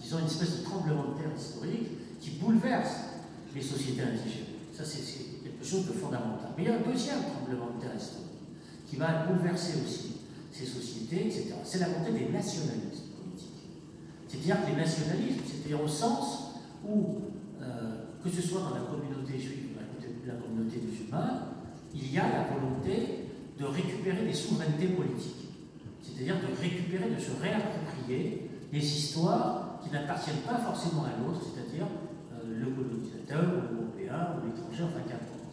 disons, une espèce de tremblement de terre historique qui bouleverse les sociétés indigènes. Ça, c'est quelque chose de fondamental. Mais il y a un deuxième tremblement de terre historique qui va bouleverser aussi ces sociétés, etc. C'est la montée des nationalismes politiques. C'est-à-dire que les nationalismes, c'est-à-dire au sens où, que ce soit dans la communauté juive ou dans la communauté musulmane, il y a la volonté de récupérer des souverainetés politiques. C'est-à-dire de récupérer, de se réapproprier des histoires qui n'appartiennent pas forcément à l'autre, c'est-à-dire le colonisateur, ou l'européen, ou l'étranger, enfin qu'importe.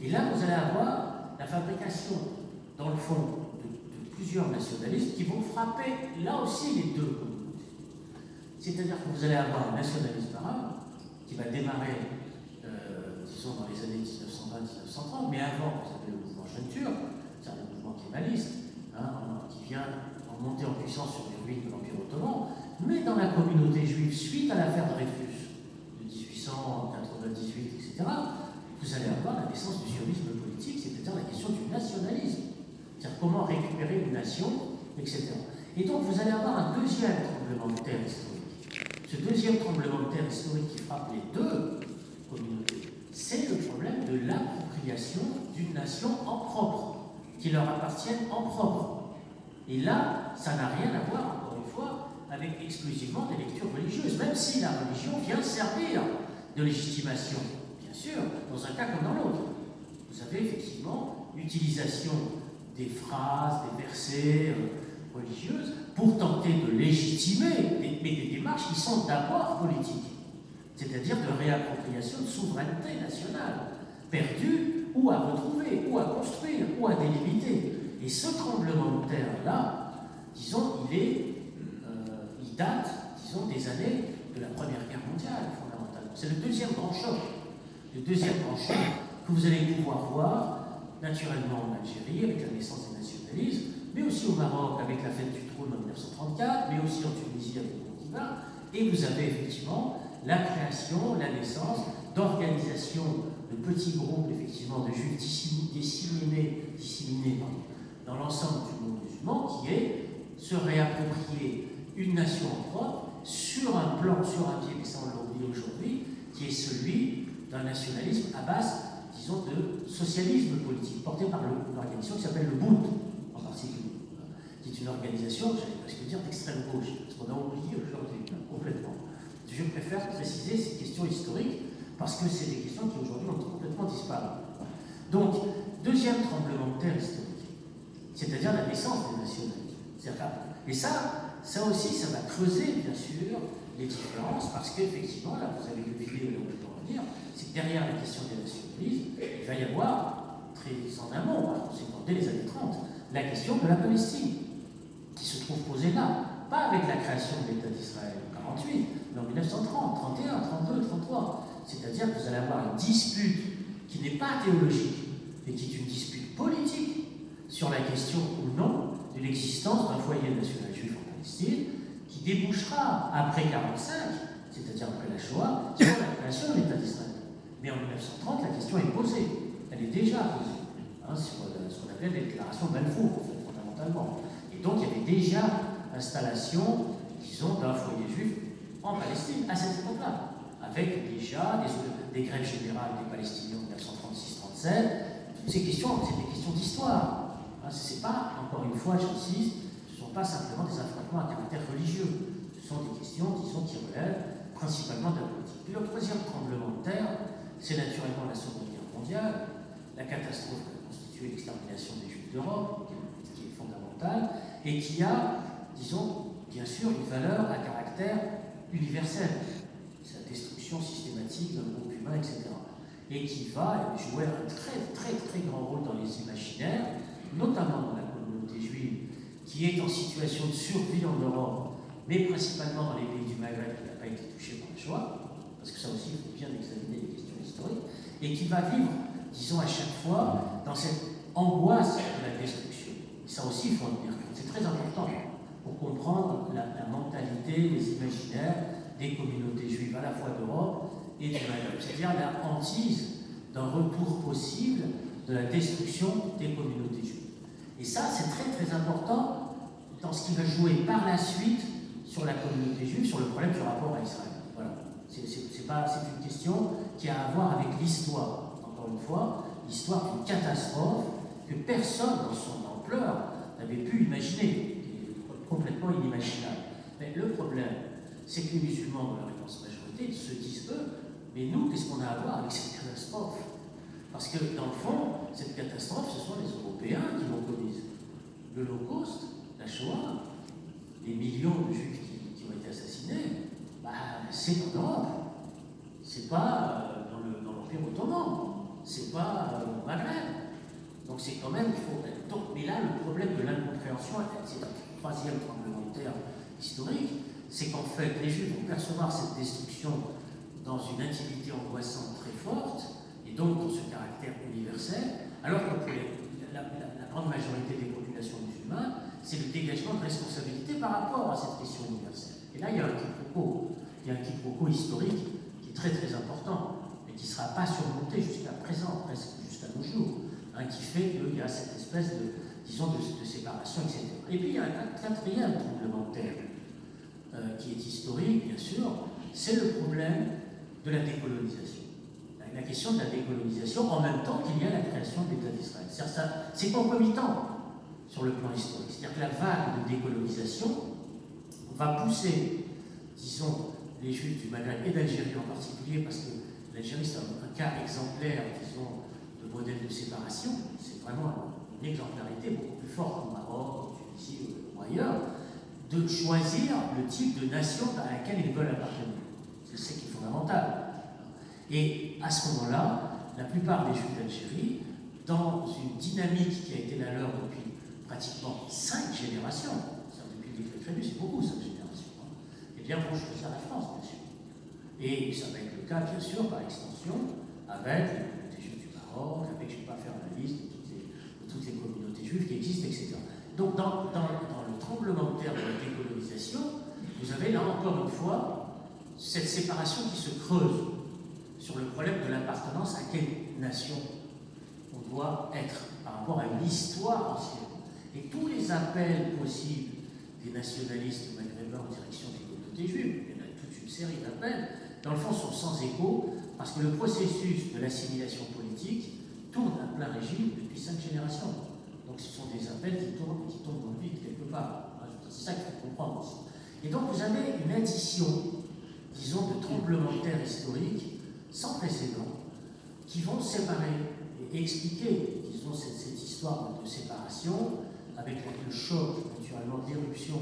Et là, vous allez avoir la fabrication, dans le fond, de plusieurs nationalismes qui vont frapper, là aussi, les deux communautés. C'est-à-dire que vous allez avoir un nationalisme arabe qui va démarrer, disons, dans les années 1920-1930, mais avant, vous avez le mouvement jeune turc, c'est un mouvement kémaliste, qui vient en monter en puissance sur les ruines de l'Empire ottoman, mais dans la communauté juive, suite à l'affaire Dreyfus de 1898, etc., vous allez avoir la naissance du sionisme politique, c'est-à-dire la question du nationalisme, c'est-à-dire comment récupérer une nation, etc. Et donc vous allez avoir un deuxième tremblement de terre historique. Ce deuxième tremblement de terre historique qui frappe les deux communautés, c'est le problème de l'appropriation d'une nation en propre, qui leur appartiennent en propre. Et là, ça n'a rien à voir, encore une fois, avec exclusivement des lectures religieuses, même si la religion vient servir de légitimation, bien sûr, dans un cas comme dans l'autre. Vous avez effectivement l'utilisation des phrases, des versets religieuses pour tenter de légitimer des démarches qui sont d'abord politiques, c'est-à-dire de réappropriation de souveraineté nationale, perdue ou à retrouver, ou à construire, ou à délimiter. Et ce tremblement de terre-là, disons, il date, disons, des années de la Première Guerre mondiale, fondamentalement. C'est le deuxième grand choc. Le deuxième grand choc que vous allez pouvoir voir, naturellement en Algérie, avec la naissance des nationalismes, mais aussi au Maroc, avec la fête du trône en 1934, mais aussi en Tunisie avec le Bouddha. Et vous avez effectivement la création, la naissance d'organisations de petits groupes, effectivement, de juifs disséminés dans l'ensemble du monde musulman, qui est se réapproprier une nation en propre sur un plan, sur un pied, mais ça on l'a oublié aujourd'hui, qui est celui d'un nationalisme à base, disons, de socialisme politique, porté par une organisation qui s'appelle le BOUT, en particulier, qui est une organisation, j'allais presque dire, d'extrême gauche, ce qu'on a oublié aujourd'hui, complètement. Je préfère préciser ces questions historiques, parce que c'est des questions qui aujourd'hui ont complètement disparu. Donc, deuxième tremblement de terre historique, c'est-à-dire la naissance des nationalismes. Et ça aussi, ça va creuser, bien sûr, les différences, parce qu'effectivement, là, vous avez une vidéo, là où je peux revenir, c'est que derrière la question des nationalismes, il va y avoir, très en amont, par conséquent, dès les années 30, la question de la Palestine, qui se trouve posée là, pas avec la création de l'État d'Israël en 1948, mais en 1930, 31, 32, 33. C'est-à-dire que vous allez avoir une dispute qui n'est pas théologique, mais qui est une dispute politique sur la question ou non de l'existence d'un foyer national juif en Palestine, qui débouchera après 1945, c'est-à-dire après la Shoah, sur la création de l'État d'Israël. Mais en 1930, la question est posée. Elle est déjà posée, sur ce qu'on appelle les déclarations de Balfour, en fait, fondamentalement. Et donc, il y avait déjà installation, disons, d'un foyer juif en Palestine à cette époque-là, avec déjà des grèves générales des Palestiniens en 1936-37. Toutes ces questions, c'est des questions d'histoire. Ce n'est pas, encore une fois, j'insiste, ce ne sont pas simplement des affrontements à caractère religieux. Ce sont des questions qui relèvent principalement de la politique. Puis le troisième tremblement de terre, c'est naturellement la Seconde Guerre mondiale, la catastrophe qui a constitué l'extermination des Juifs d'Europe, qui est fondamentale, et qui a, disons, bien sûr, une valeur à caractère universel. C'est la destruction systématique d'un groupe humain, etc. Et qui va jouer un très, très, très grand rôle dans les imaginaires, notamment dans la communauté juive, qui est en situation de survie en Europe, mais principalement dans les pays du Maghreb qui n'a pas été touché par le Shoah, parce que ça aussi, il faut bien examiner les questions historiques, et qui va vivre, disons, à chaque fois dans cette angoisse de la destruction. Et ça aussi, il faut en tenir compte. C'est très important pour comprendre la mentalité, les imaginaires des communautés juives, à la fois d'Europe et du Maghreb. C'est-à-dire la hantise d'un retour possible de la destruction des communautés juives. Et ça, c'est très très important dans ce qui va jouer par la suite sur la communauté juive, sur le problème du rapport c'est une question qui a à voir avec l'histoire. Encore une fois, l'histoire d'une catastrophe que personne dans son ampleur n'avait pu imaginer, qui est complètement inimaginable. Mais le problème, c'est que les musulmans, dans leur immense majorité, se disent eux, mais nous, qu'est-ce qu'on a à voir avec cette catastrophe? Parce que, dans le fond, cette catastrophe, ce sont les Européens qui l'ont commise. L'Holocauste, la Shoah, les millions de Juifs qui ont été assassinés, c'est en Europe. C'est pas dans l'Empire ottoman. C'est pas au Maghreb. Donc c'est quand même, mais là, le problème de l'incompréhension, c'est le troisième tremblement de terre historique, c'est qu'en fait, les Juifs vont percevoir cette destruction dans une intimité angoissante très forte, et donc dans ce caractère universel, alors que pour la grande majorité des populations musulmanes, c'est le dégagement de responsabilité par rapport à cette question universelle. Et là, il y a un quiproquo historique qui est très très important, mais qui ne sera pas surmonté jusqu'à présent, presque jusqu'à nos jours, qui fait qu'il y a cette espèce de séparation, etc. Et puis il y a un quatrième tremblement de terre, qui est historique, bien sûr, c'est le problème de la décolonisation. La question de la décolonisation en même temps qu'il y a la création de l'État d'Israël. C'est concomitant sur le plan historique. C'est-à-dire que la vague de décolonisation va pousser, disons, les Juifs du Maghreb et d'Algérie en particulier, parce que l'Algérie c'est un cas exemplaire, disons, de modèle de séparation. C'est vraiment une exemplarité beaucoup plus forte qu'au Maroc, en Tunisie ou ailleurs, de choisir le type de nation à laquelle ils veulent appartenir. C'est ce qui est fondamental. Et à ce moment-là, la plupart des Juifs d'Algérie, dans une dynamique qui a été la leur depuis pratiquement 5 générations, depuis le décret de Fréjus, c'est beaucoup 5 générations, eh bien vont choisir la France, bien sûr. Et ça va être le cas, bien sûr, par extension, avec les communautés juives du Maroc, avec, je ne vais pas faire la liste de toutes les communautés juives qui existent, etc. Donc dans le tremblement de terre de la décolonisation, vous avez là encore une fois cette séparation qui se creuse sur le problème de l'appartenance à quelle nation on doit être par rapport à une histoire ancienne. Et tous les appels possibles des nationalistes maghrébins en direction des communautés juives, il y en a toute une série d'appels, dans le fond sont sans écho, parce que le processus de l'assimilation politique tourne à plein régime depuis 5 générations. Donc ce sont des appels qui tournent dans le vide quelque part. C'est ça qu'il faut comprendre aussi. Et donc vous avez une addition, disons, de tremblements de terre historiques sans précédent, qui vont séparer et expliquer, disons, cette histoire de séparation, avec le choc, naturellement, d'éruption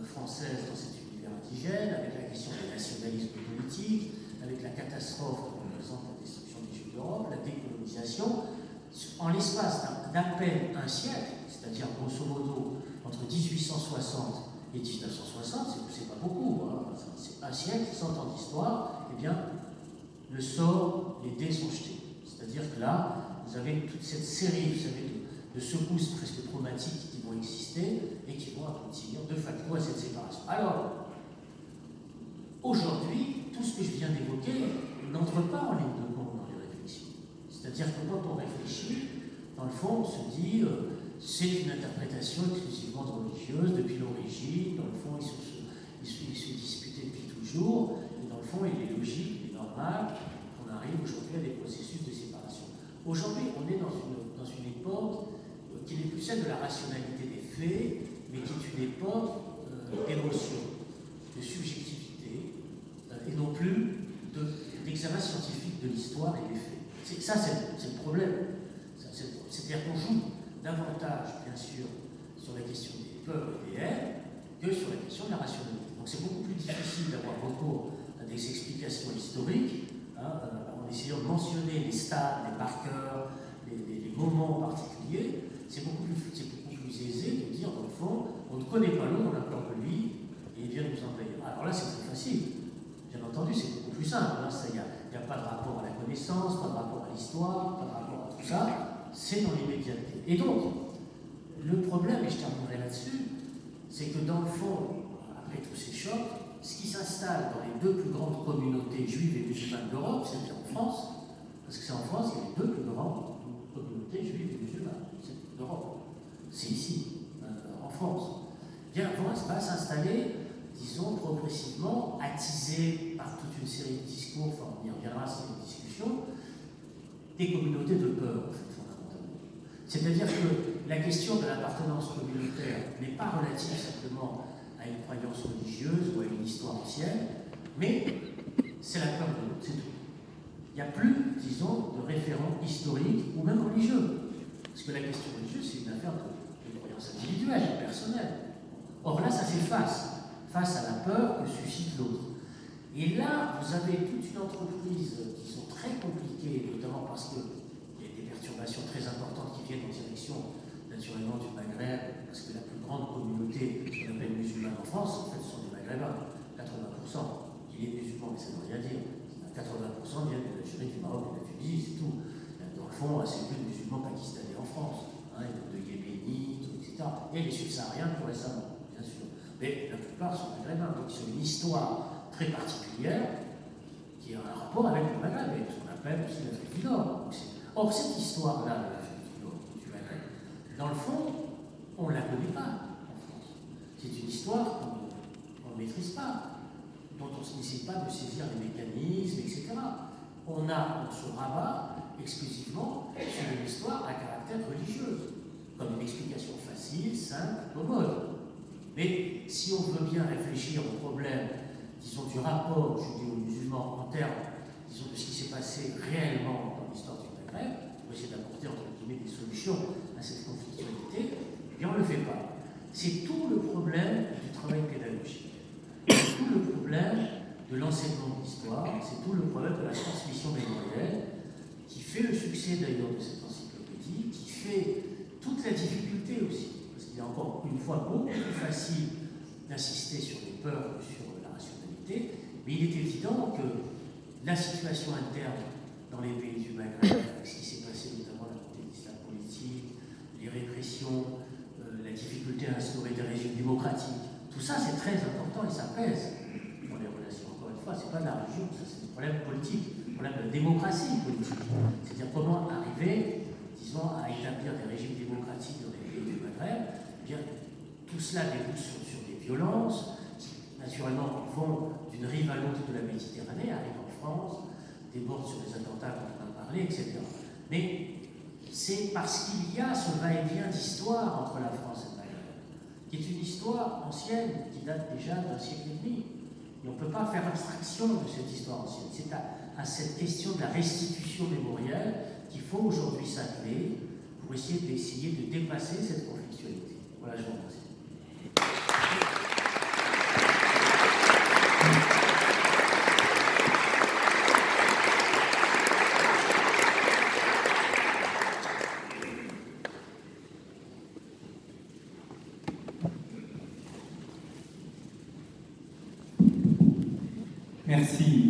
française dans cet univers indigène, avec la question du nationalisme politique, avec la catastrophe que représente la destruction des Juifs d'Europe, la décolonisation, en l'espace d'à peine un siècle, c'est-à-dire grosso modo entre 1860 et 1960, c'est pas beaucoup, hein, c'est un siècle, 100 ans d'histoire, eh bien, le sort, les dés sont jetés. C'est-à-dire que là, vous avez toute cette série, vous savez, de secousses presque traumatiques qui vont exister et qui vont aboutir de facto à cette séparation. Alors, aujourd'hui, tout ce que je viens d'évoquer n'entre pas en ligne de compte dans les réflexions. C'est-à-dire que quand on réfléchit, dans le fond, on se dit c'est une interprétation exclusivement religieuse depuis l'origine. Dans le fond, ils se disputaient depuis toujours. Et dans le fond, il est logique, il est normal qu'on arrive aujourd'hui à des processus de séparation. Aujourd'hui, on est dans une époque qui n'est plus celle de la rationalité des faits, mais qui est une époque d'émotion, de subjectivité, et non plus d'examen scientifique de l'histoire et des faits. Ça, c'est le problème. C'est-à-dire qu'on joue davantage, bien sûr, sur la question des peurs et des haines que sur la question de la rationalité. Donc c'est beaucoup plus difficile d'avoir recours à des explications historiques, en essayant de mentionner les stades, les marqueurs, les moments particuliers. C'est beaucoup plus aisé de dire, dans le fond, on ne connaît pas l'autre, on a peur de lui, et il vient nous envahir. Alors là, c'est plus facile. Bien entendu, c'est beaucoup plus simple. Il n'y a pas de rapport à la connaissance, pas de rapport à l'histoire, pas de rapport à tout ça. C'est dans l'immédiateté. Et donc, le problème, et je terminerai là-dessus, c'est que dans le fond, après tous ces chocs, ce qui s'installe dans les deux plus grandes communautés juives et musulmanes d'Europe, c'est en France, parce que c'est en France qu'il y a les deux plus grandes communautés juives et musulmanes d'Europe. C'est ici, en France. Bien, va s'installer, disons, progressivement, attisé par toute une une série de discours, enfin on y reviendra, c'est une discussion, des communautés de peur, en fait, fondamentalement. C'est-à-dire que la question de l'appartenance communautaire n'est pas relative simplement à une croyance religieuse ou à une histoire ancienne, mais c'est la peur de l'autre, c'est tout. Il n'y a plus, disons, de référents historiques ou même religieux. Parce que la question religieuse, c'est une affaire de croyance individuelle, personnelle. Or là, ça s'efface face à la peur que suscite l'autre. Et là, vous avez toute une entreprise qui sont très compliquées, notamment parce qu'il y a des perturbations très importantes qui viennent en direction, naturellement, du Maghreb, parce que la plus grande communauté qu'on appelle musulmane en France, en fait, ce sont des Maghrébins, 80%. Il est musulman, mais ça ne veut rien dire. 80% viennent de l'Algérie, du Maroc et de la Tunisie, c'est tout. Dans le fond, assez peu de musulmans pakistanais en France, de Yéménites, etc. Et les subsahariens plus récemment, bien sûr. Mais la plupart sont maghrébins, donc ils ont une histoire très particulière qui a un rapport avec le Maghreb, et ce qu'on appelle aussi l'Afrique du Nord. Or, cette histoire-là de l'Afrique du Nord, du Maghreb, dans le fond, on ne la connaît pas en France. C'est une histoire qu'on ne maîtrise pas, dont on ne sait pas de saisir les mécanismes, etc. On se rabat exclusivement sur une histoire à caractère religieux, comme une explication facile, simple, commode. Mais si on veut bien réfléchir au problème, disons, du rapport judéo-musulman en termes, disons, de ce qui s'est passé réellement dans l'histoire du Maghreb, pour essayer d'apporter, entre guillemets, des solutions à cette conflictualité, eh bien, on ne le fait pas. C'est tout le problème du travail pédagogique. C'est tout le problème de l'enseignement de l'histoire, c'est tout le problème de la transmission mémorielle, qui fait le succès d'ailleurs de cette encyclopédie, qui fait toute la difficulté aussi, parce qu'il est encore une fois beaucoup plus facile d'insister sur les peurs que sur la rationalité, mais il est évident que la situation interne dans les pays du Maghreb, ce qui s'est passé notamment la montée de l'islam politique, les répressions, la difficulté à instaurer des régimes démocratiques, tout ça c'est très important et ça pèse dans les relations. Encore une fois, ce n'est pas de la religion, ça c'est un problème politique, un problème de démocratie politique. C'est-à-dire comment arriver, disons, à établir des régimes démocratiques dans les pays du Maghreb. Eh bien, tout cela débouche sur des violences qui, naturellement, vont d'une rive à l'autre de la Méditerranée, arrivent en France, débordent sur les attentats dont on a parlé, etc. Mais c'est parce qu'il y a ce va-et-vient d'histoire entre la France et le Maghreb, qui est une histoire ancienne, qui date déjà d'un siècle et demi. Et on ne peut pas faire abstraction de cette histoire ancienne. C'est à cette question de la restitution mémorielle qu'il faut aujourd'hui s'atteler pour essayer de dépasser cette conflictualité. Voilà, je vous remercie.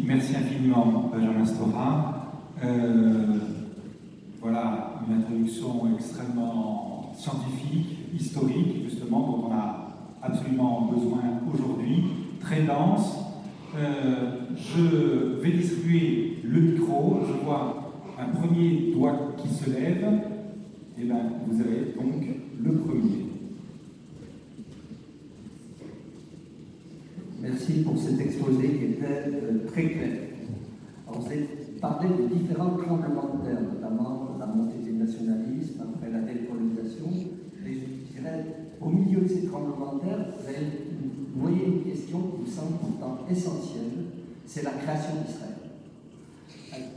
Merci infiniment, Benjamin Stora. Voilà une introduction extrêmement scientifique, historique, justement, dont on a absolument besoin aujourd'hui, très dense. Je vais distribuer le micro. Je vois un premier doigt qui se lève. Et bien, vous avez donc le premier. Merci pour cet exposé qui était très clair. Alors, vous avez parlé de différents tremblements de terre, notamment la montée des nationalismes, après la décolonisation. Et je dirais, au milieu de ces tremblements de terre, vous voyez une question qui me semble pourtant essentielle, c'est la création d'Israël.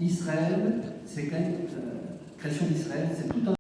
Israël, c'est quand même, création d'Israël, c'est tout un